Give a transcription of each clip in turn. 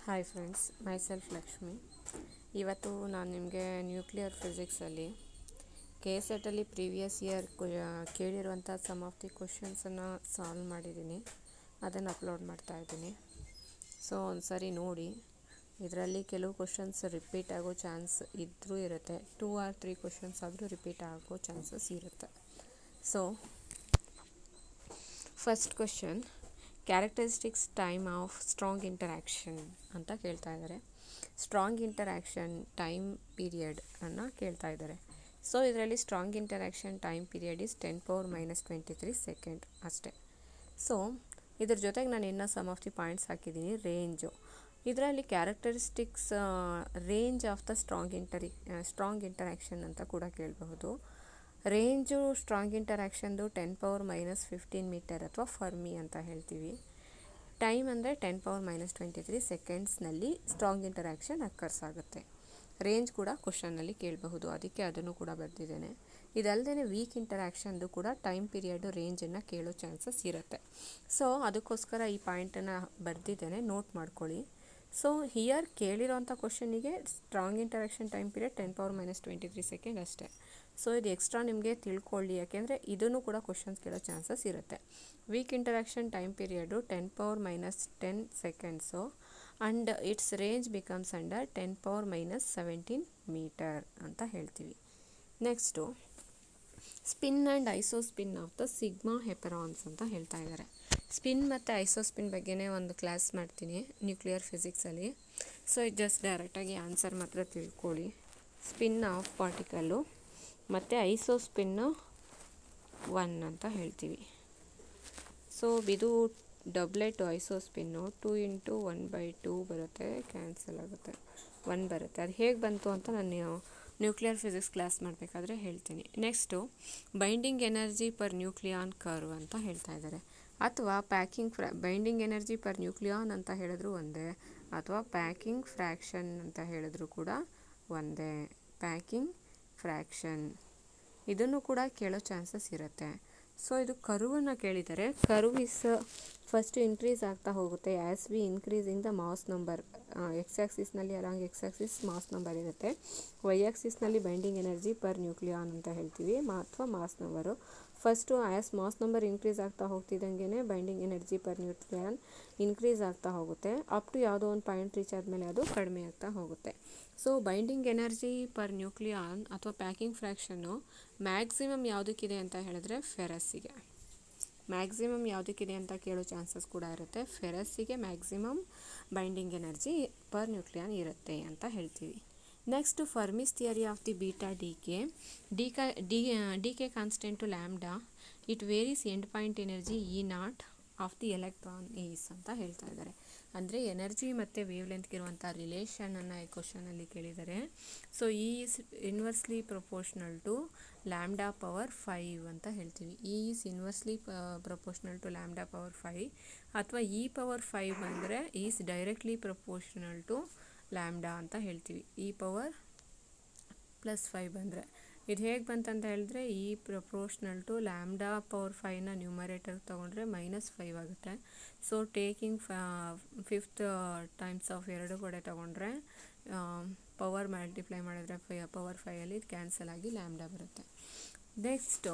Hi friends, myself Lakshmi. ಇವತ್ತು ನಾನು ನಿಮಗೆ ನ್ಯೂಕ್ಲಿಯರ್ ಫಿಸಿಕ್ಸಲ್ಲಿ KSET ಪ್ರೀವಿಯಸ್ ಇಯರ್ ಕೇಳಿರುವಂಥ ಸಮ್ ಆಫ್ ದಿ ಕ್ವಶನ್ಸನ್ನು ಸಾಲ್ವ್ ಮಾಡಿದ್ದೀನಿ. ಅದನ್ನು ಅಪ್ಲೋಡ್ ಮಾಡ್ತಾಯಿದ್ದೀನಿ. ಸೊ ಒಂದು ಸರಿ ನೋಡಿ. ಇದರಲ್ಲಿ ಕೆಲವು ಕ್ವಶನ್ಸ್ ರಿಪೀಟ್ ಆಗೋ ಚಾನ್ಸ್ ಇದ್ದರೂ ಇರುತ್ತೆ. 2 or 3 ಕ್ವಶನ್ಸ್ ಆದರೂ ರಿಪೀಟ್ ಆಗೋ ಚಾನ್ಸಸ್ ಇರುತ್ತೆ. So first question, characteristics time of strong interaction ಅಂತ ಕೇಳ್ತಾ ಇದ್ದಾರೆ. ಸ್ಟ್ರಾಂಗ್ ಇಂಟರ್ಯಾಕ್ಷನ್ ಟೈಮ್ ಪೀರಿಯಡ್ ಅನ್ನು ಕೇಳ್ತಾ ಇದ್ದಾರೆ. ಸೊ ಇದರಲ್ಲಿ strong interaction time period is 10⁻23 second ಅಷ್ಟೇ. ಸೊ ಇದ್ರ ಜೊತೆಗೆ ನಾನು ಇನ್ನೂ ಸಮ್ ಆಫ್ ದಿ ಪಾಯಿಂಟ್ಸ್ ಹಾಕಿದ್ದೀನಿ. ರೇಂಜು ಇದರಲ್ಲಿ characteristics range of the strong interaction ಅಂತ ಕೂಡ ಕೇಳಬಹುದು. ರೇಂಜು ಸ್ಟ್ರಾಂಗ್ ಇಂಟರ್ಯಾಕ್ಷನ್ದು 10⁻15 ಮೀಟರ್ ಅಥವಾ ಫರ್ಮಿ ಅಂತ ಹೇಳ್ತೀವಿ. ಟೈಮ್ ಅಂದರೆ 10⁻23 ಸೆಕೆಂಡ್ಸ್ನಲ್ಲಿ ಸ್ಟ್ರಾಂಗ್ ಇಂಟರ್ಯಾಕ್ಷನ್ ಅಕ್ಕರ್ಸ್ ಆಗುತ್ತೆ. ರೇಂಜ್ ಕೂಡ ಕ್ವಶನ್ನಲ್ಲಿ ಕೇಳಬಹುದು, ಅದಕ್ಕೆ ಅದನ್ನು ಕೂಡ ಬರೆದಿದ್ದೇನೆ. ಇದಲ್ಲದೆ ವೀಕ್ ಇಂಟರ್ಯಾಕ್ಷನ್ದು ಕೂಡ ಟೈಮ್ ಪೀರಿಯಡು ರೇಂಜನ್ನು ಕೇಳೋ ಚಾನ್ಸಸ್ ಇರುತ್ತೆ. ಸೊ ಅದಕ್ಕೋಸ್ಕರ ಈ ಪಾಯಿಂಟನ್ನು ಬರೆದಿದ್ದೇನೆ, ನೋಟ್ ಮಾಡ್ಕೊಳ್ಳಿ. ಸೊ ಹಿಯರ್ ಕೇಳಿರೋಂಥ ಕ್ವಶನಿಗೆ strong interaction time period 10⁻23 second ಅಷ್ಟೇ. ಸೊ ಇದು ಎಕ್ಸ್ಟ್ರಾ ನಿಮಗೆ ತಿಳ್ಕೊಳ್ಳಿ, ಯಾಕೆಂದರೆ ಇದನ್ನು ಕೂಡ ಕ್ವಶನ್ಸ್ ಕೇಳೋ ಚಾನ್ಸಸ್ ಇರುತ್ತೆ. Weak interaction time period 10⁻10 seconds and its range becomes under 10⁻17 meter ಅಂತ ಹೇಳ್ತೀವಿ. Next spin and isospin of the sigma hyperons ಅಂತ ಹೇಳ್ತಾ ಇದ್ದಾರೆ. ಸ್ಪಿನ್ ಮತ್ತು ಐಸೋಸ್ಪಿನ್ ಬಗ್ಗೆನೇ ಒಂದು ಕ್ಲಾಸ್ ಮಾಡ್ತೀನಿ ನ್ಯೂಕ್ಲಿಯರ್ ಫಿಸಿಕ್ಸಲ್ಲಿ. ಸೊ ಇದು ಜಸ್ಟ್ ಡೈರೆಕ್ಟಾಗಿ ಆನ್ಸರ್ ಮಾತ್ರ ತಿಳ್ಕೊಳ್ಳಿ. ಸ್ಪಿನ್ ಆಫ್ ಪಾರ್ಟಿಕಲ್ಲು ಮತ್ತು ಐಸೋಸ್ಪಿನ್ನು 1 ಅಂತ ಹೇಳ್ತೀವಿ. ಸೊ ಇದು ಡಬ್ಲೆಟು ಐಸೋಸ್ಪಿನ್ನು 2 × 1/2 ಬರುತ್ತೆ, ಕ್ಯಾನ್ಸಲ್ ಆಗುತ್ತೆ, 1 ಬರುತ್ತೆ. ಅದು ಹೇಗೆ ಬಂತು ಅಂತ ನಾನು ನ್ಯೂಕ್ಲಿಯರ್ ಫಿಸಿಕ್ಸ್ ಕ್ಲಾಸ್ ಮಾಡಬೇಕಾದ್ರೆ ಹೇಳ್ತೀನಿ. Next binding energy per nucleon curve ಅಂತ ಹೇಳ್ತಾ ಇದ್ದಾರೆ. ಅಥವಾ ಬೈಂಡಿಂಗ್ ಎನರ್ಜಿ ಪರ್ ನ್ಯೂಕ್ಲಿಯಾನ್ ಅಂತ ಹೇಳಿದ್ರು ಒಂದೇ, ಅಥವಾ ಪ್ಯಾಕಿಂಗ್ ಫ್ರ್ಯಾಕ್ಷನ್ ಅಂತ ಹೇಳಿದ್ರು ಕೂಡ ಒಂದೇ. ಪ್ಯಾಕಿಂಗ್ ಫ್ರ್ಯಾಕ್ಷನ್ ಇದನ್ನು ಕೂಡ ಕೇಳೋ ಚಾನ್ಸಸ್ ಇರುತ್ತೆ. ಸೊ ಇದು ಕರ್ವನ್ನು ಕೇಳಿದ್ದಾರೆ. ಕರ್ವ್ ಇಸ್ ಫಸ್ಟ್ ಇನ್ಕ್ರೀಸ್ ಆಗ್ತಾ ಹೋಗುತ್ತೆ as we increase in the mass number. X ಆ್ಯಕ್ಸಿಸ್ನಲ್ಲಿ along X axis mass number ಇರುತ್ತೆ. ವೈ ಆ್ಯಕ್ಸಿಸ್ನಲ್ಲಿ ಬೈಂಡಿಂಗ್ ಎನರ್ಜಿ ಪರ್ ನ್ಯೂಕ್ಲಿಯಾನ್ ಅಂತ ಹೇಳ್ತೀವಿ, ಅಥವಾ mass number. First as mass number increase ಆಗ್ತಾ ಹೋಗ್ತಿದ್ದಂಗೆ binding energy per nucleon increase ಆಗ್ತಾ ಹೋಗುತ್ತೆ. ಅಪ್ ಟು ಯಾವುದೋ ಒಂದು ಪಾಯಿಂಟ್ ರೀಚ್ ಆದಮೇಲೆ ಅದು ಕಡಿಮೆ ಆಗ್ತಾ ಹೋಗುತ್ತೆ. So binding energy per nucleon ಅಥವಾ ಪ್ಯಾಕಿಂಗ್ ಫ್ರ್ಯಾಕ್ಷನ್ನು ಮ್ಯಾಕ್ಸಿಮಮ್ ಯಾವುದಕ್ಕಿದೆ ಅಂತ ಹೇಳಿದ್ರೆ ಫೆರಸ್ಸಿಗೆ. ಮ್ಯಾಕ್ಸಿಮಮ್ ಯಾವುದಕ್ಕಿದೆ ಅಂತ ಕೇಳೋ ಚಾನ್ಸಸ್ ಕೂಡ ಇರುತ್ತೆ. ಫೆರಸ್ಸಿಗೆ maximum binding energy per nucleon ಇರುತ್ತೆ ಅಂತ ಹೇಳ್ತೀವಿ. Next Fermi's theory of the beta decay constant to lambda, it varies end point energy E0 of the electron is ಅಂತ ಹೇಳ್ತಾ ಇದ್ದಾರೆ. ಅಂದರೆ ಎನರ್ಜಿ ಮತ್ತು ವೇವ್ ಲೆಂತ್ಗಿರುವಂಥ ರಿಲೇಷನನ್ನು ಈ ಕ್ವಶನಲ್ಲಿ ಕೇಳಿದ್ದಾರೆ. So E is inversely proportional to lambda power 5 ಅಂತ ಹೇಳ್ತೀವಿ. E is inversely proportional to lambda power 5, ಅಥವಾ ಇ ಪವರ್ 5 ಬಂದರೆ is directly proportional to lambda ಅಂತ ಹೇಳ್ತೀವಿ. ಇ ಪವರ್ +5 ಬಂದರೆ ಇದು ಹೇಗೆ ಬಂತಂತ ಹೇಳಿದ್ರೆ E proportional to lambda power 5ನ ನ್ಯೂಮರೇಟರ್ ತೊಗೊಂಡ್ರೆ -5 ಆಗುತ್ತೆ. So taking 5th times of 2 ಕಡೆ ತೊಗೊಂಡ್ರೆ ಪವರ್ ಮಲ್ಟಿಪ್ಲೈ ಮಾಡಿದ್ರೆ ಪವರ್ 5ಅಲ್ಲಿ ಇದು ಕ್ಯಾನ್ಸಲ್ ಆಗಿ ಲ್ಯಾಂಬ್ಡಾ ಬರುತ್ತೆ. Next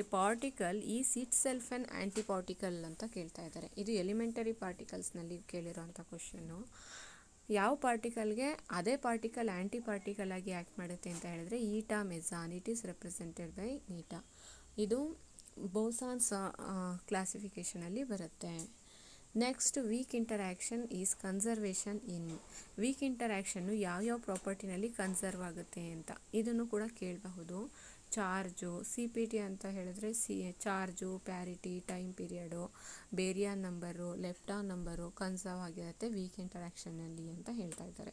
A particle is it self an anti particle ಅಂತ ಕೇಳ್ತಾ ಇದ್ದಾರೆ. ಇದು ಎಲಿಮೆಂಟರಿ ಪಾರ್ಟಿಕಲ್ಸ್ನಲ್ಲಿ ಕೇಳಿರೋಂಥ ಕ್ವಶನ್ನು. ಯಾವ ಪಾರ್ಟಿಕಲ್ಗೆ ಅದೇ ಪಾರ್ಟಿಕಲ್ ಆ್ಯಂಟಿ ಪಾರ್ಟಿಕಲ್ ಆಗಿ ಆ್ಯಕ್ಟ್ ಮಾಡುತ್ತೆ ಅಂತ ಹೇಳಿದ್ರೆ eta meson, it is represented by eta. ಇದು ಬೋಸಾನ್ಸ್ ಕ್ಲಾಸಿಫಿಕೇಷನಲ್ಲಿ ಬರುತ್ತೆ. Next weak interaction is conservation in. Weak interaction ಯಾವ್ಯಾವ ಪ್ರಾಪರ್ಟಿನಲ್ಲಿ ಕನ್ಸರ್ವ್ ಆಗುತ್ತೆ ಅಂತ ಇದನ್ನು ಕೂಡ ಕೇಳಬಹುದು. ಚಾರ್ಜು, CPT ಅಂತ ಹೇಳಿದ್ರೆ charge, parity, time period, baryon number, lepton number conserve ಆಗಿರುತ್ತೆ ವೀಕ್ ಇಂಟರ್ಯಾಕ್ಷನ್ನಲ್ಲಿ ಅಂತ ಹೇಳ್ತಾ ಇದ್ದಾರೆ.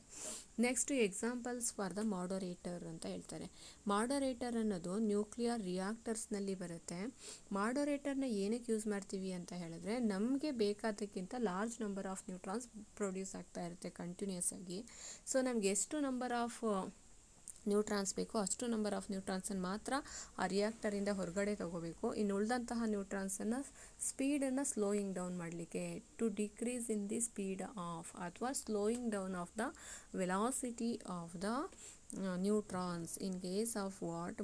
Next examples for the moderator ಅಂತ ಹೇಳ್ತಾರೆ. ಮಾಡರೇಟರ್ ಅನ್ನೋದು ನ್ಯೂಕ್ಲಿಯರ್ ರಿಯಾಕ್ಟರ್ಸ್ನಲ್ಲಿ ಬರುತ್ತೆ. ಮಾಡರೇಟರ್ನ ಏನಕ್ಕೆ ಯೂಸ್ ಮಾಡ್ತೀವಿ ಅಂತ ಹೇಳಿದ್ರೆ ನಮಗೆ ಬೇಕಾದಕ್ಕಿಂತ large number of neutrons produce ಆಗ್ತಾ ಇರುತ್ತೆ ಕಂಟಿನ್ಯೂಸ್ ಆಗಿ. ಸೊ ನಮ್ಗೆ ಎಷ್ಟು ನಂಬರ್ ಆಫ್ ನ್ಯೂಟ್ರಾನ್ಸ್ ಬೇಕು, ಅಷ್ಟು ನಂಬರ್ ಆಫ್ ನ್ಯೂಟ್ರಾನ್ಸನ್ನು ಮಾತ್ರ ಆ ರಿಯಾಕ್ಟರಿಂದ ಹೊರಗಡೆ ತಗೋಬೇಕು. ಇನ್ನು ಉಳಿದಂತಹ ನ್ಯೂಟ್ರಾನ್ಸನ್ನು ಸ್ಪೀಡನ್ನು ಸ್ಲೋಯಿಂಗ್ ಡೌನ್ ಮಾಡಲಿಕ್ಕೆ, to decrease in the speed of ಅಥವಾ slowing down of the velocity of the neutrons in case of what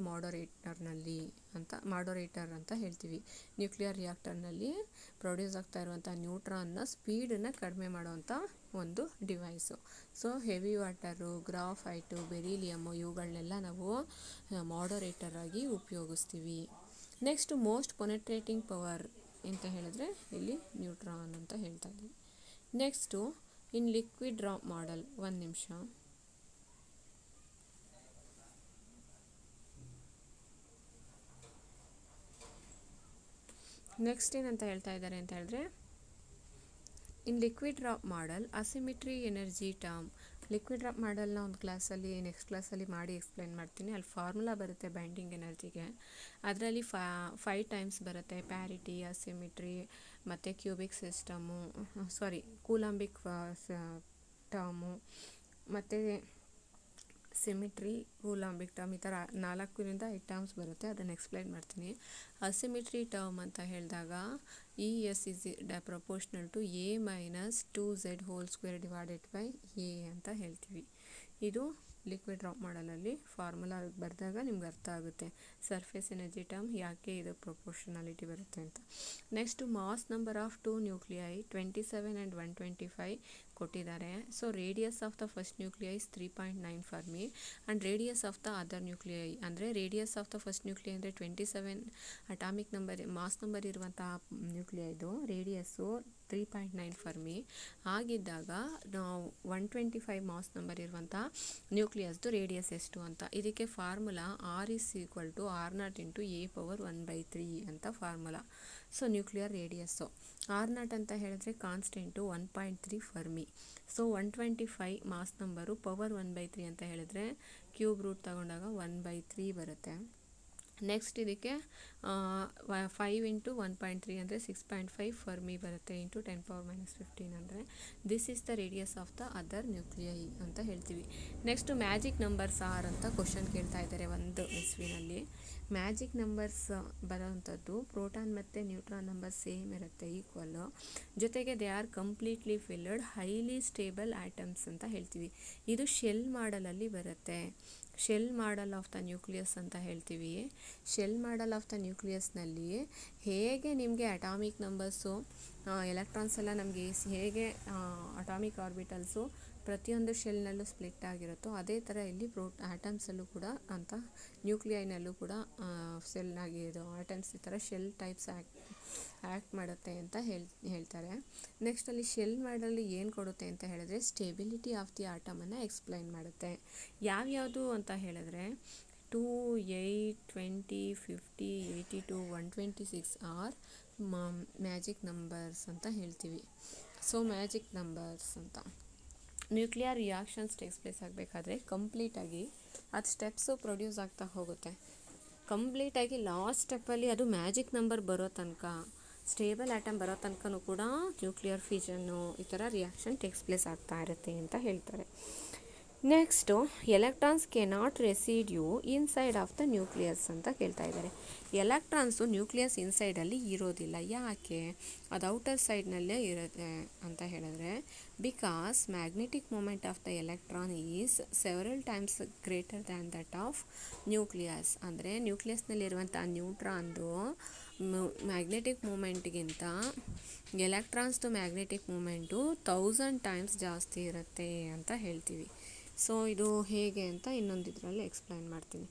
moderator ಅಂತ ಹೇಳ್ತೀವಿ. ನ್ಯೂಕ್ಲಿಯರ್ ರಿಯಾಕ್ಟರ್ನಲ್ಲಿ ಪ್ರೊಡ್ಯೂಸ್ ಆಗ್ತಾ ಇರುವಂಥ ನ್ಯೂಟ್ರಾನ್ನ ಸ್ಪೀಡನ್ನು ಕಡಿಮೆ ಮಾಡುವಂಥ ಒಂದು device. So heavy water, graphite, ಬೆರಿಲಿಯಮ್ಮು ಇವುಗಳನ್ನೆಲ್ಲ ನಾವು ಮಾಡರೇಟರ್ ಆಗಿ ಉಪಯೋಗಿಸ್ತೀವಿ. ನೆಕ್ಸ್ಟ್ ಮೋಸ್ಟ್ ಪೊನೆಟ್ರೇಟಿಂಗ್ ಪವರ್ ಅಂತ ಹೇಳಿದ್ರೆ ಇಲ್ಲಿ ನ್ಯೂಟ್ರಾನ್ ಅಂತ ಹೇಳ್ತಾ ಇದ್ದೀವಿ. ನೆಕ್ಸ್ಟು ಇನ್ ಲಿಕ್ವಿಡ್ ಡ್ರಾಪ್ ಮಾಡಲ್, ಒಂದು ನಿಮಿಷ. ನೆಕ್ಸ್ಟ್ ಏನಂತ ಹೇಳ್ತಾ ಇದ್ದಾರೆ ಅಂತ ಹೇಳಿದ್ರೆ, ಇನ್ ಲಿಕ್ವಿಡ್ ಡ್ರಾಪ್ ಮಾಡಲ್ asymmetry energy term. Liquid drop ಮಾಡಲ್ನ ಒಂದು ಕ್ಲಾಸಲ್ಲಿ, ನೆಕ್ಸ್ಟ್ ಕ್ಲಾಸಲ್ಲಿ ಮಾಡಿ ಎಕ್ಸ್ಪ್ಲೈನ್ ಮಾಡ್ತೀನಿ. ಅಲ್ಲಿ ಫಾರ್ಮುಲಾ ಬರುತ್ತೆ ಬೈಂಡಿಂಗ್ ಎನರ್ಜಿಗೆ. ಅದರಲ್ಲಿ 5 ಟೈಮ್ಸ್ ಬರುತ್ತೆ: ಪ್ಯಾರಿಟಿ, ಅಸಿಮಿಟ್ರಿ, ಮತ್ತು ಕ್ಯೂಬಿಕ್ ಸಿಸ್ಟಮು, ಕೂಲಂಬಿಕ್ ಟರ್ಮು, ಮತ್ತು ಸಿಮಿಟ್ರಿ, ಕೂಲಂಬಿಕ್ ಟರ್ಮ್, ಈ ಥರ 4-5 ಟರ್ಮ್ಸ್ ಬರುತ್ತೆ. ಅದನ್ನು ಎಕ್ಸ್ಪ್ಲೈನ್ ಮಾಡ್ತೀನಿ. ಅಸಿಮಿಟ್ರಿ ಟರ್ಮ್ ಅಂತ ಹೇಳಿದಾಗ ES is proportional to A minus 2Z² divided by A ಅಂತ ಹೇಳ್ತೀವಿ. ಇದು ಲಿಕ್ವಿಡ್ ಡ್ರಾಪ್ ಮಾಡಲಲ್ಲಿ ಫಾರ್ಮುಲಾ ಬರೆದಾಗ ನಿಮ್ಗೆ ಅರ್ಥ ಆಗುತ್ತೆ ಸರ್ಫೇಸ್ ಎನರ್ಜಿ ಟರ್ಮ್ ಯಾಕೆ ಇದು ಪ್ರೊಪೋರ್ಷನಾಲಿಟಿ ಬರುತ್ತೆ ಅಂತ. Next mass number of 2 nuclei 27 and 125 ಕೊಟ್ಟಿದ್ದಾರೆ. So radius of the first nuclei is 3.9 fermi and radius of the other nuclei, ಅಂದರೆ radius of the first nuclei ಅಂದರೆ 27 ಅಟಾಮಿಕ್ ನಂಬರ್ ಮಾಸ್ ನಂಬರ್ ಇರುವಂತಹ ನ್ಯೂಕ್ಲಿಯೈದು radius 3.9 Fermi ಆಗಿದ್ದಾಗ ನಾವು 125 mass number ಇರುವಂಥ ನ್ಯೂಕ್ಲಿಯಸ್ದು radius ಎಷ್ಟು ಅಂತ. ಇದಕ್ಕೆ formula R is equal to R0 into A⁻1/3 ಅಂತ formula. So nuclear radius R0 ಅಂತ ಹೇಳಿದ್ರೆ constant 1.3 fermi. So 125 mass number power 1/3 ಅಂತ ಹೇಳಿದ್ರೆ ಕ್ಯೂಬ್ ರೂಟ್ ತಗೊಂಡಾಗ 1/3 ಬರುತ್ತೆ. ನೆಕ್ಸ್ಟ್ ಇದಕ್ಕೆ 5 ಇಂಟು 1.3 ಅಂದರೆ 6.5 ಫರ್ಮಿ ಬರುತ್ತೆ, ಇಂಟು 10⁻⁻15 ಅಂದರೆ this is the radius of the other nuclei ಅಂತ ಹೇಳ್ತೀವಿ. ನೆಕ್ಸ್ಟ್ ಮ್ಯಾಜಿಕ್ ನಂಬರ್ಸ್ ಆರ್ ಅಂತ ಕ್ವಶನ್ ಕೇಳ್ತಾ ಇದ್ದಾರೆ ಒಂದು ಇಸ್ವಿನಲ್ಲಿ. ಮ್ಯಾಜಿಕ್ ನಂಬರ್ಸ್ ಬರೋವಂಥದ್ದು ಪ್ರೋಟಾನ್ ಮತ್ತು ನ್ಯೂಟ್ರಾನ್ ನಂಬರ್ ಸೇಮ್ ಇರುತ್ತೆ, ಈಕ್ವಲ್ಲು, ಜೊತೆಗೆ they are completely filled highly stable atoms ಅಂತ ಹೇಳ್ತೀವಿ. ಇದು ಶೆಲ್ ಮಾಡಲಲ್ಲಿ ಬರುತ್ತೆ. Shell model of the nucleus ಅಂತ ಹೇಳ್ತೀವಿ. ಶೆಲ್ ಮಾಡಲ್ ಆಫ್ ದ ನ್ಯೂಕ್ಲಿಯಸ್ನಲ್ಲಿ ಹೇಗೆ ನಿಮಗೆ ಅಟಾಮಿಕ್ ನಂಬರ್ಸು, ಎಲೆಕ್ಟ್ರಾನ್ಸ್ ಎಲ್ಲ ನಮಗೆ ಹೇಗೆ ಅಟಾಮಿಕ್ ಆರ್ಬಿಟಲ್ಸು ಪ್ರತಿಯೊಂದು ಶೆಲ್ನಲ್ಲೂ ಸ್ಪ್ಲಿಟ್ ಆಗಿರುತ್ತೋ ಅದೇ ಥರ ಇಲ್ಲಿ ಆಟಮ್ಸಲ್ಲೂ ಕೂಡ ಅಂತ ನ್ಯೂಕ್ಲಿಯೈನಲ್ಲೂ ಕೂಡ ಸೆಲ್ನಾಗಿರೋ ಆಟಮ್ಸ್ ಈ ಥರ ಶೆಲ್ ಟೈಪ್ಸ್ ಆ್ಯಕ್ಟ್ ಮಾಡುತ್ತೆ ಅಂತ ಹೇಳ್ತಾರೆ. ನೆಕ್ಸ್ಟ್ ಅಲ್ಲಿ ಶೆಲ್ ಮಾಡಲ್ಲಿ ಏನು ಕೊಡುತ್ತೆ ಅಂತ ಹೇಳಿದ್ರೆ ಸ್ಟೆಬಿಲಿಟಿ ಆಫ್ ದಿ ಆಟಮನ್ನು ಎಕ್ಸ್ಪ್ಲೈನ್ ಮಾಡುತ್ತೆ. ಯಾವ್ಯಾವುದು ಅಂತ ಹೇಳಿದ್ರೆ 2, 8, 20, 50, 82, 126 ಆರ್ ಮ್ಯಾಜಿಕ್ ನಂಬರ್ಸ್ ಅಂತ ಹೇಳ್ತೀವಿ. ಸೊ ಮ್ಯಾಜಿಕ್ ನಂಬರ್ಸ್ ಅಂತ ನ್ಯೂಕ್ಲಿಯರ್ ರಿಯಾಕ್ಷನ್ಸ್ ಟೇಕ್ಸ್ ಪ್ಲೇಸ್ ಆಗಬೇಕಾದ್ರೆ ಕಂಪ್ಲೀಟಾಗಿ ಅದು ಸ್ಟೆಪ್ಸು ಪ್ರೊಡ್ಯೂಸ್ ಆಗ್ತಾ ಹೋಗುತ್ತೆ. ಕಂಪ್ಲೀಟಾಗಿ ಲಾಸ್ಟ್ ಸ್ಟೆಪ್ಪಲ್ಲಿ ಅದು ಮ್ಯಾಜಿಕ್ ನಂಬರ್ ಬರೋ ತನಕ, ಸ್ಟೇಬಲ್ ಆಟಮ್ ಬರೋ ತನಕನೂ ಕೂಡ ನ್ಯೂಕ್ಲಿಯರ್ ಫಿಷನ್ನು ಈ ಥರ ರಿಯಾಕ್ಷನ್ ಟೇಕ್ಸ್ ಪ್ಲೇಸ್ ಆಗ್ತಾ ಇರುತ್ತೆ ಅಂತ ಹೇಳ್ತಾರೆ. Next electrons cannot residue inside of the nucleus ಅಂತ ಕೇಳ್ತಾ ಇದ್ದಾರೆ. ಎಲೆಕ್ಟ್ರಾನ್ಸು ನ್ಯೂಕ್ಲಿಯಸ್ ಇನ್ಸೈಡಲ್ಲಿ ಇರೋದಿಲ್ಲ. ಯಾಕೆ? ಅದು ಔಟರ್ ಸೈಡ್ನಲ್ಲೇ ಇರುತ್ತೆ ಅಂತ ಹೇಳಿದ್ರೆ because magnetic moment of the electron is several times greater than that of nucleus. ಅಂದರೆ ನ್ಯೂಕ್ಲಿಯಸ್ನಲ್ಲಿರುವಂಥ ನ್ಯೂಟ್ರಾನ್ದು ಮ್ಯಾಗ್ನೆಟಿಕ್ ಮೂಮೆಂಟ್ಗಿಂತ ಎಲೆಕ್ಟ್ರಾನ್ಸ್ದು ಮ್ಯಾಗ್ನೆಟಿಕ್ ಮೂಮೆಂಟು 1000 ಟೈಮ್ಸ್ ಜಾಸ್ತಿ ಇರುತ್ತೆ ಅಂತ ಹೇಳ್ತೀವಿ. ಸೊ ಇದು ಹೇಗೆ ಅಂತ ಇನ್ನೊಂದು ಇದರಲ್ಲಿ ಎಕ್ಸ್ಪ್ಲೈನ್ ಮಾಡ್ತೀನಿ.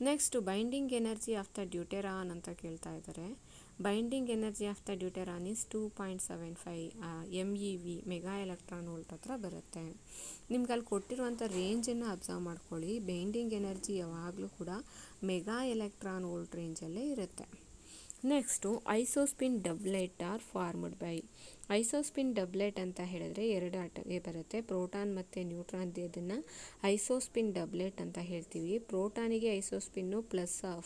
Next binding energy of the deuteron ಅಂತ ಕೇಳ್ತಾ ಇದ್ದಾರೆ. Binding energy of the deuteron is 2.75 MeV mega electron volt ಹತ್ರ ಬರುತ್ತೆ. ನಿಮ್ಗೆ ಅಲ್ಲಿ ಕೊಟ್ಟಿರುವಂಥ ರೇಂಜನ್ನು ಅಬ್ಸರ್ವ್ ಮಾಡ್ಕೊಳ್ಳಿ. ಬೈಂಡಿಂಗ್ ಎನರ್ಜಿ ಯಾವಾಗಲೂ ಕೂಡ ಮೆಗಾ ಎಲೆಕ್ಟ್ರಾನ್ ವೋಲ್ಟ್ ರೇಂಜಲ್ಲೇ ಇರುತ್ತೆ. Next isospin doublet are formed by. Isospin doublet ಅಂತ ಹೇಳಿದ್ರೆ 2 ಆಟಗೆ ಬರುತ್ತೆ, ಪ್ರೋಟಾನ್ ಮತ್ತು ನ್ಯೂಟ್ರಾನ್. ಇದನ್ನು ಐಸೋಸ್ಪಿನ್ ಡಬ್ಲೆಟ್ ಅಂತ ಹೇಳ್ತೀವಿ. ಪ್ರೋಟಾನಿಗೆ ಐಸೋಸ್ಪಿನ್ನು +,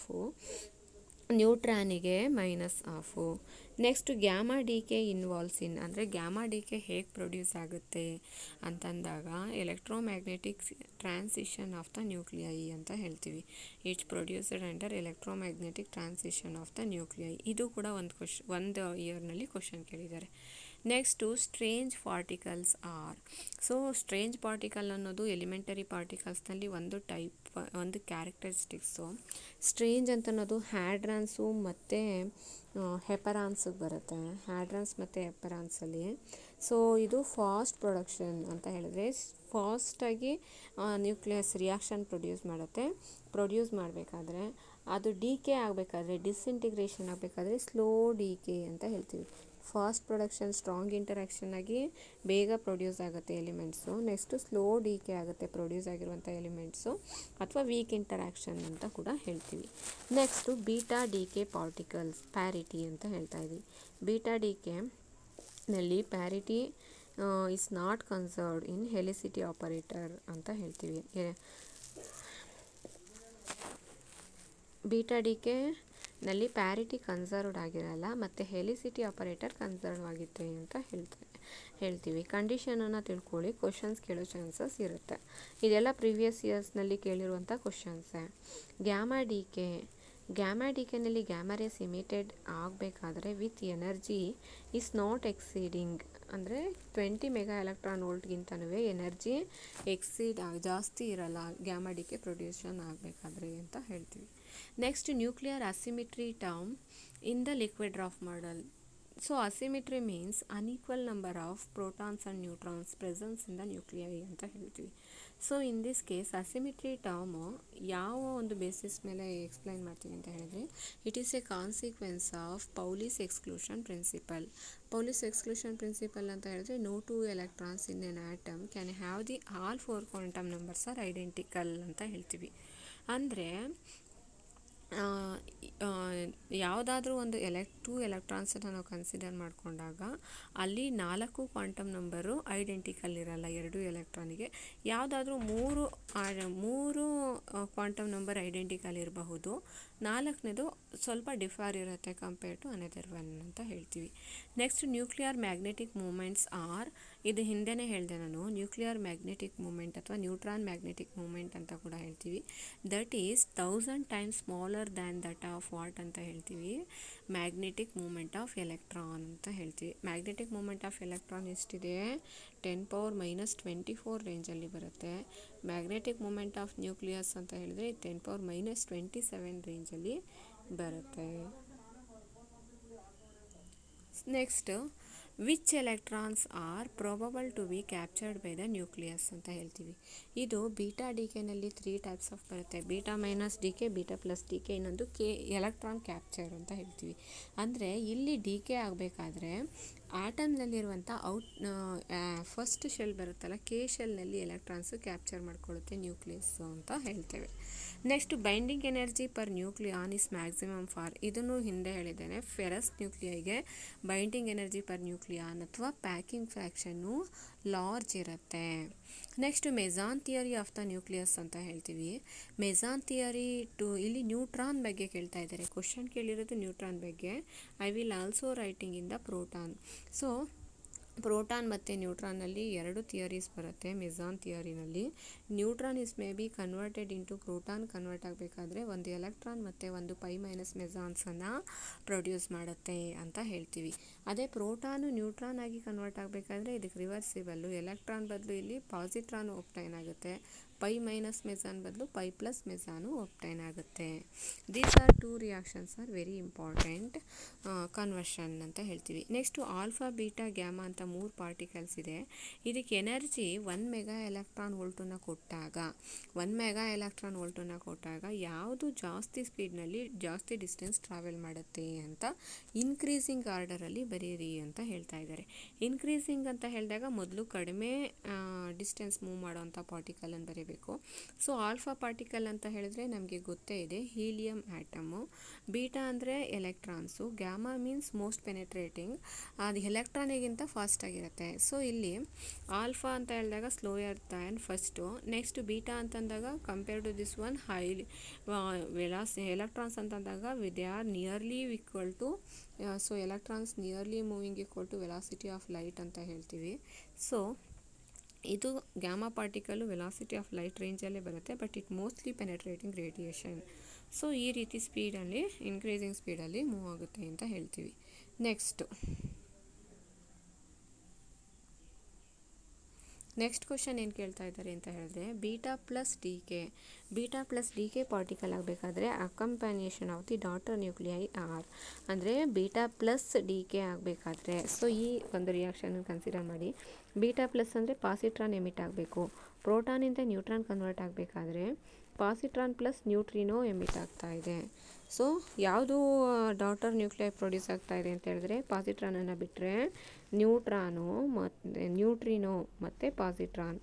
ನ್ಯೂಟ್ರಾನಿಗೆ -1/2. Next gamma decay involves in, ಅಂದರೆ ಗ್ಯಾಮಾ ಡಿ ಕೆ ಹೇಗೆ ಪ್ರೊಡ್ಯೂಸ್ ಆಗುತ್ತೆ ಅಂತಂದಾಗ electromagnetic transition of the nuclei ಅಂತ ಹೇಳ್ತೀವಿ. It's produced under electromagnetic transition of the nuclei. ಇದು ಕೂಡ ಒಂದು ಇಯರ್ನಲ್ಲಿ ಕ್ವಶನ್ ಕೇಳಿದ್ದಾರೆ. Next strange particles are. So strange particle ಅನ್ನೋದು ಎಲಿಮೆಂಟರಿ ಪಾರ್ಟಿಕಲ್ಸ್ನಲ್ಲಿ ಒಂದು ಕ್ಯಾರೆಕ್ಟರಿಸ್ಟಿಕ್ಸು. ಸ್ಟ್ರೇಂಜ್ ಅಂತ ಅನ್ನೋದು ಹ್ಯಾಡ್ರಾನ್ಸು ಮತ್ತು ಹೆಪರಾನ್ಸಿಗೆ ಬರುತ್ತೆ. ಹ್ಯಾಡ್ರಾನ್ಸ್ ಮತ್ತು ಹೆಪರಾನ್ಸಲ್ಲಿ ಸೊ ಇದು ಫಾಸ್ಟ್ ಪ್ರೊಡಕ್ಷನ್ ಅಂತ ಹೇಳಿದ್ರೆ ಫಾಸ್ಟಾಗಿ ನ್ಯೂಕ್ಲಿಯಸ್ ರಿಯಾಕ್ಷನ್ ಪ್ರೊಡ್ಯೂಸ್ ಮಾಡಬೇಕಾದ್ರೆ ಅದು ಡಿ ಕೆ ಆಗಬೇಕಾದ್ರೆ, ಡಿಸ್ಇಂಟಿಗ್ರೇಷನ್ ಆಗಬೇಕಾದ್ರೆ ಸ್ಲೋ ಡಿ ಕೆ ಅಂತ ಹೇಳ್ತೀವಿ. ಫಾಸ್ಟ್ ಪ್ರೊಡಕ್ಷನ್ ಸ್ಟ್ರಾಂಗ್ ಇಂಟರಾಕ್ಷನ್ ಆಗಿ ಬೇಗ ಪ್ರೊಡ್ಯೂಸ್ ಆಗುತ್ತೆ elements. Next slow decay ಆಗುತ್ತೆ ಪ್ರೊಡ್ಯೂಸ್ ಆಗಿರುವಂಥ ಎಲಿಮೆಂಟ್ಸು, ಅಥವಾ ವೀಕ್ ಇಂಟರಾಕ್ಷನ್ ಅಂತ ಕೂಡ ಹೇಳ್ತೀವಿ. Next beta decay particles parity ಅಂತ ಹೇಳ್ತಾ ಇದ್ವಿ. ಬೀಟಾ ಡಿ ಕೆ ನಲ್ಲಿ parity is not conserved in helicity operator ಅಂತ ಹೇಳ್ತೀವಿ. ಬೀಟಾ ಡಿ ಕೆ ನಲ್ಲಿ ಪ್ಯಾರಿಟಿ ಕನ್ಸರ್ವ್ಡ್ ಆಗಿರಲ್ಲ ಮತ್ತು ಹೆಲಿಸಿಟಿ ಆಪರೇಟರ್ ಕನ್ಸರ್ವ್ ಆಗುತ್ತೆ ಅಂತ ಹೇಳ್ತೀವಿ. ಕಂಡೀಷನನ್ನು ತಿಳ್ಕೊಳ್ಳಿ, ಕ್ವಶನ್ಸ್ ಕೇಳೋ ಚಾನ್ಸಸ್ ಇರುತ್ತೆ. ಇದೆಲ್ಲ ಪ್ರೀವಿಯಸ್ ಇಯರ್ಸ್ನಲ್ಲಿ ಕೇಳಿರುವಂಥ ಕ್ವಶನ್ಸೇ. ಗ್ಯಾಮಾ ಡಿ ಕೆನಲ್ಲಿ ಗ್ಯಾಮಾ ರೇಸ್ ಇಮಿಟೆಡ್ ಆಗಬೇಕಾದ್ರೆ with energy is not exceeding, ಅಂದರೆ 20 ಮೆಗಾ ಎಲೆಕ್ಟ್ರಾನ್ ವೋಲ್ಟ್ಗಿಂತನೂ ಎನರ್ಜಿ ಜಾಸ್ತಿ ಇರಲ್ಲ ಗ್ಯಾಮಾ ಡಿ ಕೆ ಪ್ರೊಡ್ಯೂಷನ್ ಆಗಬೇಕಾದ್ರೆ ಅಂತ ಹೇಳ್ತೀವಿ. Next nuclear asymmetry term in the liquid draft model. So asymmetry means unequal number of protons and neutrons presence in the nuclei ಅಂತ ಹೇಳ್ತೀವಿ. So in this case asymmetry term ಯಾವ ಒಂದು basis ಮೇಲೆ explain ಮಾಡ್ತೀವಿ ಅಂತ ಹೇಳಿದ್ರೆ, it is a consequence of Pauli's exclusion principle. Pauli's exclusion principle ಅಂತ ಹೇಳಿದ್ರೆ no 2 electrons in an atom can have the all 4 quantum numbers are identical ಅಂತ ಹೇಳ್ತೀವಿ. ಅಂದರೆ ಯಾವುದಾದ್ರೂ ಒಂದು 2 ಎಲೆಕ್ಟ್ರಾನ್ಸನ್ನು ನಾವು ಕನ್ಸಿಡರ್ ಮಾಡಿಕೊಂಡಾಗ ಅಲ್ಲಿ 4 ಕ್ವಾಂಟಮ್ ನಂಬರು ಐಡೆಂಟಿಕಲ್ ಇರಲ್ಲ 2 ಎಲೆಕ್ಟ್ರಾನಿಗೆ. ಯಾವುದಾದ್ರೂ 3 ಕ್ವಾಂಟಮ್ ನಂಬರ್ ಐಡೆಂಟಿಕಲ್ ಇರಬಹುದು, 4ನೇದು ಸ್ವಲ್ಪ ಡಿಫರ್ ಇರುತ್ತೆ ಕಂಪೇರ್ ಟು ಅನದರ್ ಒನ್ ಅಂತ ಹೇಳ್ತೀವಿ. Next nuclear magnetic moments are, ಇದು ಹಿಂದೆನೇ ಹೇಳಿದೆ ನಾನು, ನ್ಯೂಕ್ಲಿಯರ್ ಮ್ಯಾಗ್ನೆಟಿಕ್ ಮೂಮೆಂಟ್ ಅಥವಾ ನ್ಯೂಟ್ರಾನ್ ಮ್ಯಾಗ್ನೆಟಿಕ್ ಮೂಮೆಂಟ್ ಅಂತ ಕೂಡ ಹೇಳ್ತೀವಿ. That is 1000 times smaller than that of what ಅಂತ ಹೇಳ್ತೀವಿ, ಮ್ಯಾಗ್ನೆಟಿಕ್ ಮೂಮೆಂಟ್ ಆಫ್ ಎಲೆಕ್ಟ್ರಾನ್ ಅಂತ ಹೇಳ್ತೀವಿ. ಮ್ಯಾಗ್ನೆಟಿಕ್ ಮೂಮೆಂಟ್ ಆಫ್ ಎಲೆಕ್ಟ್ರಾನ್ ಎಷ್ಟಿದೆ, 10⁻⁻24 ರೇಂಜಲ್ಲಿ ಬರುತ್ತೆ. ಮ್ಯಾಗ್ನೆಟಿಕ್ ಮೂಮೆಂಟ್ ಆಫ್ ನ್ಯೂಕ್ಲಿಯಸ್ ಅಂತ ಹೇಳಿದ್ರೆ 10⁻⁻27 ರೇಂಜಲ್ಲಿ ಬರುತ್ತೆ. Next which electrons are probable to be captured by the nucleus ಅಂತ ಹೇಳ್ತೀವಿ. ಇದು ಬೀಟಾ ಡಿ ಕೆನಲ್ಲಿ 3 ಟೈಪ್ಸ್ ಆಫ್ ಬರುತ್ತೆ. Beta minus decay, beta plus decay, ಇನ್ನೊಂದು ಎಲೆಕ್ಟ್ರಾನ್ ಕ್ಯಾಪ್ಚರ್ ಅಂತ ಹೇಳ್ತೀವಿ. ಅಂದರೆ ಇಲ್ಲಿ ಡಿ ಕೆ ಆಗಬೇಕಾದ್ರೆ ಆಟಮ್ನಲ್ಲಿರುವಂಥ ಫಸ್ಟ್ ಶೆಲ್ ಬರುತ್ತಲ್ಲ, ಕೆ ಶೆಲ್ನಲ್ಲಿ ಎಲೆಕ್ಟ್ರಾನ್ಸು ಕ್ಯಾಪ್ಚರ್ ಮಾಡ್ಕೊಳ್ಳುತ್ತೆ ನ್ಯೂಕ್ಲಿಯಸ್ಸು ಅಂತ ಹೇಳ್ತೇವೆ. Next binding energy per nucleon is maximum for, ಇದನ್ನು ಹಿಂದೆ ಹೇಳಿದ್ದೇನೆ, ಫೆರಸ್ ನ್ಯೂಕ್ಲಿಯೈಗೆ ಬೈಂಡಿಂಗ್ ಎನರ್ಜಿ ಪರ್ ನ್ಯೂಕ್ಲಿಯಾನ್ ಅಥವಾ ಪ್ಯಾಕಿಂಗ್ ಫ್ರ್ಯಾಕ್ಷನ್ನು ಲಾರ್ಜ್ ಇರುತ್ತೆ. Next meson theory of the nucleus ಅಂತ ಹೇಳ್ತೀವಿ. ಮೆಸಾನ್ ಥಿಯರಿ ಇಲ್ಲಿ ನ್ಯೂಟ್ರಾನ್ ಬಗ್ಗೆ ಕೇಳ್ತಾ ಇದ್ದಾರೆ, ಕ್ವಶನ್ ಕೇಳಿರೋದು ನ್ಯೂಟ್ರಾನ್ ಬಗ್ಗೆ. I will also writing in the proton. So proton ಮತ್ತು ನ್ಯೂಟ್ರಾನಲ್ಲಿ 2 ಥಿಯರೀಸ್ ಬರುತ್ತೆ. ಮೆಸಾನ್ ಥಿಯರಿನಲ್ಲಿ neutron is may be converted into proton convert ಆಗಬೇಕಾದ್ರೆ ಒಂದು ಎಲೆಕ್ಟ್ರಾನ್ ಮತ್ತು ಒಂದು π ಮೈನಸ್ ಮೆಸಾನ್ಸನ್ನು ಪ್ರೊಡ್ಯೂಸ್ ಮಾಡುತ್ತೆ ಅಂತ ಹೇಳ್ತೀವಿ. ಅದೇ ಪ್ರೋಟಾನು ನ್ಯೂಟ್ರಾನ್ ಆಗಿ ಕನ್ವರ್ಟ್ ಆಗಬೇಕಾದ್ರೆ ಇದಕ್ಕೆ ರಿವರ್ಸಿಬಲ್ಲು, ಎಲೆಕ್ಟ್ರಾನ್ ಬದಲು ಇಲ್ಲಿ ಪಾಸಿಟ್ರಾನ್ ಒಪ್ಟೈನ್ ಆಗುತ್ತೆ, π ಮೈನಸ್ ಮೆಸಾನ್ ಬದಲು π ಪ್ಲಸ್ ಮೆಸಾನು ಒಪ್ಟೈನ್ ಆಗುತ್ತೆ. These are 2 reactions are very important conversion ಅಂತ ಹೇಳ್ತೀವಿ. ನೆಕ್ಸ್ಟು ಆಲ್ಫಾ ಬೀಟಾ ಗ್ಯಾಮಾ ಅಂತ 3 ಪಾರ್ಟಿಕಲ್ಸ್ ಇದೆ. ಇದಕ್ಕೆ ಎನರ್ಜಿ 1 ಮೆಗಾ ಎಲೆಕ್ಟ್ರಾನ್ ವೋಲ್ಟನ್ನು ಕೊಟ್ಟಾಗ ಯಾವುದು ಜಾಸ್ತಿ ಸ್ಪೀಡ್ನಲ್ಲಿ ಜಾಸ್ತಿ ಡಿಸ್ಟೆನ್ಸ್ ಟ್ರಾವೆಲ್ ಮಾಡುತ್ತೆ ಅಂತ ಇನ್ಕ್ರೀಸಿಂಗ್ ಆರ್ಡರಲ್ಲಿ ಬರೀರಿ ಅಂತ ಹೇಳ್ತಾ ಇದ್ದಾರೆ. ಇನ್ಕ್ರೀಸಿಂಗ್ ಅಂತ ಹೇಳಿದಾಗ ಮೊದಲು ಕಡಿಮೆ ಡಿಸ್ಟೆನ್ಸ್ ಮೂವ್ ಮಾಡೋವಂಥ ಪಾರ್ಟಿಕಲನ್ನು ಬರೀಬೇಕು. ಗೊತ್ತಿರಬೇಕು. ಸೊ ಆಲ್ಫಾ ಪಾರ್ಟಿಕಲ್ ಅಂತ ಹೇಳಿದ್ರೆ ನಮಗೆ ಗೊತ್ತೇ ಇದೆ, ಹೀಲಿಯಂ ಆಟಮು. ಬೀಟಾ ಅಂದರೆ electrons. Gamma means most penetrating, ಅದು ಎಲೆಕ್ಟ್ರಾನಿಗಿಂತ ಫಾಸ್ಟಾಗಿರುತ್ತೆ. ಸೊ ಇಲ್ಲಿ ಆಲ್ಫಾ ಅಂತ ಹೇಳಿದಾಗ slower than first. Next beta ಅಂತಂದಾಗ compare to this one highly electrons ಅಂತಂದಾಗ they are nearly equal to, so electrons nearly moving equal to velocity of light ಅಂತ ಹೇಳ್ತೀವಿ. ಸೊ ಇದು gamma particle velocity of light ರೇಂಜಲ್ಲೇ ಬರುತ್ತೆ, but it mostly penetrating radiation. So ಈ ರೀತಿ ಸ್ಪೀಡಲ್ಲಿ increasing ಸ್ಪೀಡಲ್ಲಿ move ಆಗುತ್ತೆ ಅಂತ ಹೇಳ್ತೀವಿ. ನೆಕ್ಸ್ಟ್ ಕ್ವಶನ್ ಏನು ಕೇಳ್ತಾ ಇದ್ದಾರೆ ಅಂತ ಹೇಳಿದ್ರೆ, beta plus decay particle ಆಗಬೇಕಾದ್ರೆ accompaniation of the daughter nuclei are, ಅಂದರೆ ಬೀಟಾ ಪ್ಲಸ್ ಡಿ ಕೆ ಆಗಬೇಕಾದ್ರೆ, ಸೊ ಈ ಒಂದು ರಿಯಾಕ್ಷನ್ ಕನ್ಸಿಡರ್ ಮಾಡಿ. ಬೀಟಾ ಪ್ಲಸ್ ಅಂದರೆ ಪಾಸಿಟ್ರಾನ್ ಎಮಿಟ್ ಆಗಬೇಕು. ಪ್ರೋಟಾನಿಂದ ನ್ಯೂಟ್ರಾನ್ ಕನ್ವರ್ಟ್ ಆಗಬೇಕಾದ್ರೆ ಪಾಸಿಟ್ರಾನ್ ಪ್ಲಸ್ ನ್ಯೂಟ್ರಿನೋ ಎಮಿಟ್ ಆಗ್ತಾ ಇದೆ. ಸೊ ಯಾವುದು ಡಾಟರ್ ನ್ಯೂಕ್ಲಿಯೈ ಪ್ರೊಡ್ಯೂಸ್ ಆಗ್ತಾ ಇದೆ ಅಂತ ಹೇಳಿದ್ರೆ, ಪಾಸಿಟ್ರಾನನ್ನು ಬಿಟ್ಟರೆ ನ್ಯೂಟ್ರಿನೋ ಮತ್ತು ಪಾಸಿಟ್ರಾನ್.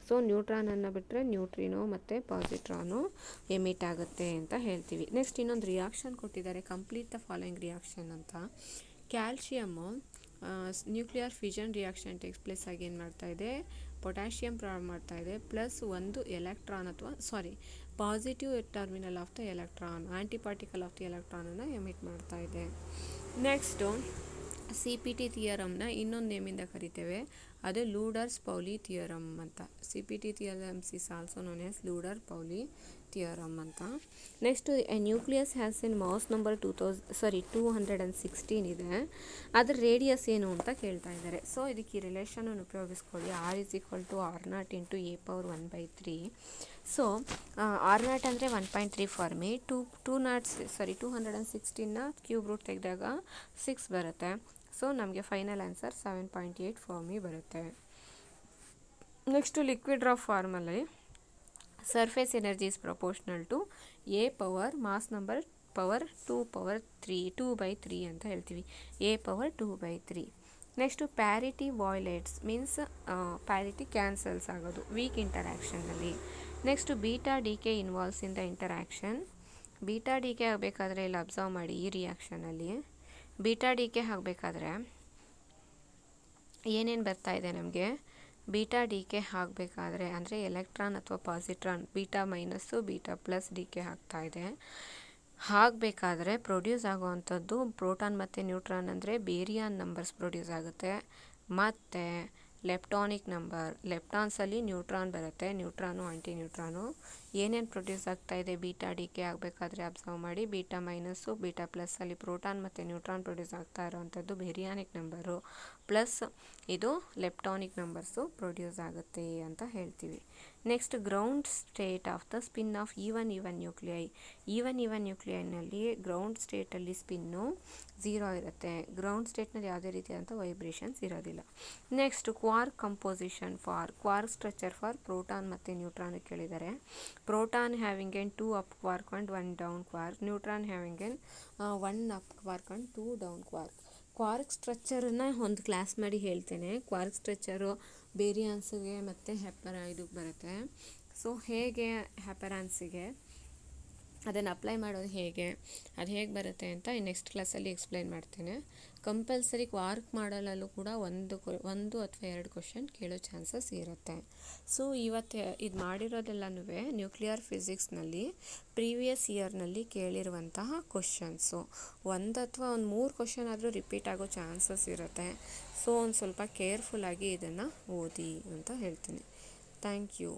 ಸೊ ನ್ಯೂಟ್ರಾನನ್ನು ಬಿಟ್ಟರೆ ನ್ಯೂಟ್ರಿನೋ ಮತ್ತು ಪಾಸಿಟ್ರಾನು ಎಮಿಟ್ ಆಗುತ್ತೆ ಅಂತ ಹೇಳ್ತೀವಿ. ನೆಕ್ಸ್ಟ್ ಇನ್ನೊಂದು ರಿಯಾಕ್ಷನ್ ಕೊಟ್ಟಿದ್ದಾರೆ, ಕಂಪ್ಲೀಟ್ ದ ಫಾಲೋಯಿಂಗ್ ರಿಯಾಕ್ಷನ್ ಅಂತ. Calcium nuclear fission reaction takes place ಆಗಿ ಏನು ಮಾಡ್ತಾ ಇದೆ, ಪೊಟ್ಯಾಷಿಯಮ್ ಪ್ರಾರಂಭ ಮಾಡ್ತಾ ಇದೆ, ಪ್ಲಸ್ ಒಂದು electron positive terminal of the electron, anti particle of the ಎಲೆಕ್ಟ್ರಾನನ್ನು ಎಮಿಟ್ ಮಾಡ್ತಾ ಇದೆ. ನೆಕ್ಸ್ಟು CPT ಥಿಯರಮ್ನ ಇನ್ನೊಂದು ನೇಮಿಂದ ಕರಿತೇವೆ, ಅದು ಲೂಡರ್ಸ್-ಪೌಲಿ ಥಿಯರಮ್ ಅಂತ. CPT theorems is also known as Luder Pauli theorem ಅಂತ. Next nucleus has an mass number 216 ಇದೆ, ಅದರ ರೇಡಿಯಸ್ ಏನು ಅಂತ ಕೇಳ್ತಾ ಇದ್ದಾರೆ. ಸೊ ಇದಕ್ಕೆ ಈ ರಿಲೇಷನನ್ನು ಉಪಯೋಗಿಸ್ಕೊಳ್ಳಿ, R = R0 × A⁻1/3. So R0 ಅಂದರೆ 1.3 ಫಾರ್ಮಿ, 216ನ ಕ್ಯೂಬ್ ರೂಟ್ ತೆಗೆದಾಗ 6 ಬರುತ್ತೆ. ಸೊ ನಮಗೆ ಫೈನಲ್ ಆನ್ಸರ್ 7.8 ಫಾರ್ಮಿ ಬರುತ್ತೆ. ನೆಕ್ಸ್ಟು ಲಿಕ್ವಿಡ್ ಡ್ರಾಪ್ ಫಾರ್ಮಲ್ಲಿ surface energy is proportional to A power mass number power 2/3 ಅಂತ ಹೇಳ್ತೀವಿ, A/2/3. Next parity violates means parity cancels ಆಗೋದು weak ಇಂಟರಾಕ್ಷನ್ನಲ್ಲಿ. Next beta decay involves in the interaction. Beta decay ಆಗಬೇಕಾದ್ರೆ ಇಲ್ಲಿ observe ಮಾಡಿ, ಈ ರಿಯಾಕ್ಷನಲ್ಲಿ beta decay ಆಗಬೇಕಾದ್ರೆ ಏನೇನು ಬರ್ತಾ ಇದೆ ನಮಗೆ, ಬೀಟಾ ಡಿ ಕೆ ಆಗಬೇಕಾದ್ರೆ ಅಂದರೆ ಎಲೆಕ್ಟ್ರಾನ್ ಅಥವಾ positron beta minus beta plus D K ಆಗ್ತಾ ಇದೆ. ಆಗಬೇಕಾದ್ರೆ ಪ್ರೊಡ್ಯೂಸ್ ಆಗುವಂಥದ್ದು ಪ್ರೋಟಾನ್ ಮತ್ತು ನ್ಯೂಟ್ರಾನ್ ಅಂದರೆ ಬೇರಿಯಾನ್ ನಂಬರ್ಸ್ ಪ್ರೊಡ್ಯೂಸ್ ಆಗುತ್ತೆ, ಮತ್ತು ಲೆಪ್ಟಾನಿಕ್ ನಂಬರ್, ಲೆಪ್ಟಾನ್ಸಲ್ಲಿ ನ್ಯೂಟ್ರಾನ್ ಬರುತ್ತೆ, ನ್ಯೂಟ್ರಾನು ಆಂಟಿ ನ್ಯೂಟ್ರಾನು. ಏನೇನು ಪ್ರೊಡ್ಯೂಸ್ ಆಗ್ತಾ ಇದೆ ಬೀಟಾ ಡಿ ಕೆ ಆಗಬೇಕಾದ್ರೆ ಅಬ್ಸರ್ವ್ ಮಾಡಿ, ಬೀಟಾ ಮೈನಸ್ಸು ಬೀಟಾ ಪ್ಲಸ್ಸಲ್ಲಿ ಪ್ರೋಟಾನ್ ಮತ್ತು ನ್ಯೂಟ್ರಾನ್ ಪ್ರೊಡ್ಯೂಸ್ ಆಗ್ತಾ ಇರೋವಂಥದ್ದು ಬೇರಿಯಾನಿಕ್ ನಂಬರು, ಪ್ಲಸ್ ಇದು ಲೆಪ್ಟಾನಿಕ್ ನಂಬರ್ಸು ಪ್ರೊಡ್ಯೂಸ್ ಆಗುತ್ತೆ ಅಂತ ಹೇಳ್ತೀವಿ. Next ground state of the spin of even nuclei. Even ನ್ಯೂಕ್ಲಿಯೈನಲ್ಲಿ ಗ್ರೌಂಡ್ ಸ್ಟೇಟಲ್ಲಿ ಸ್ಪಿನ್ನು 0 ಇರುತ್ತೆ, ಗ್ರೌಂಡ್ ಸ್ಟೇಟ್ನಲ್ಲಿ ಯಾವುದೇ ರೀತಿಯಾದಂಥ ವೈಬ್ರೇಷನ್ಸ್ ಇರೋದಿಲ್ಲ. Next quark composition quark structure for proton ಮತ್ತು ನ್ಯೂಟ್ರಾನ್ ಕೇಳಿದ್ದಾರೆ. Proton having an 2 up quark and 1 down quark, neutron having an 1 up quark and 2 down quark. Quark ಸ್ಟ್ರಕ್ಚರನ್ನು ಒಂದು ಕ್ಲಾಸ್ ಮಾಡಿ ಹೇಳ್ತೇನೆ. ಕ್ವಾರ್ಕ್ ಸ್ಟ್ರಕ್ಚರು ಬೇರಿಯಾನ್ಸಿಗೆ ಮತ್ತು ಇದಕ್ಕೆ ಬರುತ್ತೆ. ಸೊ ಹೇಗೆ ಹ್ಯಾಪರಾನ್ಸಿಗೆ ಅದನ್ನು ಅಪ್ಲೈ ಮಾಡೋದು ಹೇಗೆ, ಅದು ಹೇಗೆ ಬರುತ್ತೆ ಅಂತ ನೆಕ್ಸ್ಟ್ ಕ್ಲಾಸಲ್ಲಿ ಎಕ್ಸ್ಪ್ಲೈನ್ ಮಾಡ್ತೇನೆ. ಕಂಪಲ್ಸರಿ ಕ್ವಾರ್ಕ್ ಮಾಡಲಲ್ಲೂ ಕೂಡ ಒಂದು ಅಥವಾ 2 ಕ್ವಶನ್ ಕೇಳೋ ಚಾನ್ಸಸ್ ಇರುತ್ತೆ. ಸೊ ಇವತ್ತು ಇದು ಮಾಡಿರೋದೆಲ್ಲನೂ ನ್ಯೂಕ್ಲಿಯರ್ ಫಿಸಿಕ್ಸ್ನಲ್ಲಿ ಪ್ರೀವಿಯಸ್ ಇಯರ್ನಲ್ಲಿ ಕೇಳಿರುವಂತಹ ಕ್ವಶನ್ಸು. 1 ಅಥವಾ 3 ಕ್ವಶನ್ ಆದರೂ ರಿಪೀಟ್ ಆಗೋ ಚಾನ್ಸಸ್ ಇರುತ್ತೆ. ಸೊ ಒಂದು ಸ್ವಲ್ಪ ಕೇರ್ಫುಲ್ಲಾಗಿ ಇದನ್ನು ಓದಿ ಅಂತ ಹೇಳ್ತೀನಿ. Thank you.